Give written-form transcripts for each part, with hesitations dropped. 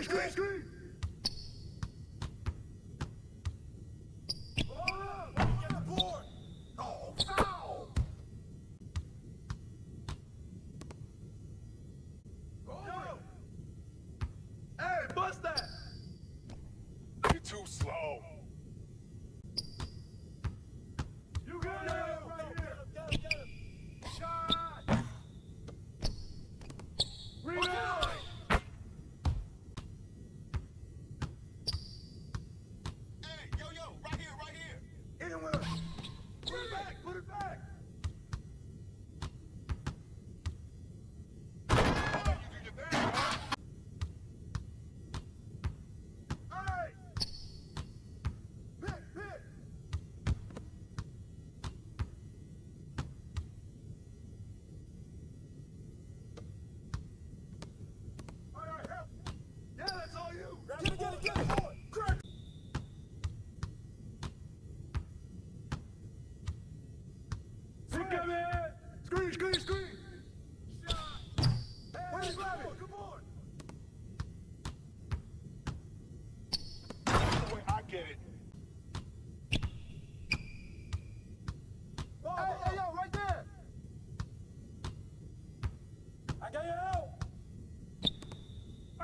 Screen! Get the board! Oh, foul! Yo! Hey, bust that! You're too slow. You got it! Right here! Get him. Shot! Rebound! Hey, yo, right here. In with it! Put it back! Put it back! You do your thing, huh? Hey! Pick! All right, help! Yeah, that's all you! Get it. Crack! Come in! Screen! Shot! Hey, grab it! Come on! Wait, I get it. Hey, yo, right there! I got you out.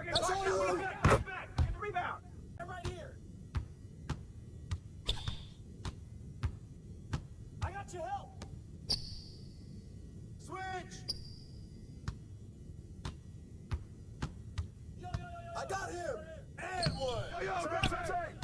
That's all you! Back. Get the rebound. And right here. I got your help. Switch! I got him. And one. Yo, grab that tank!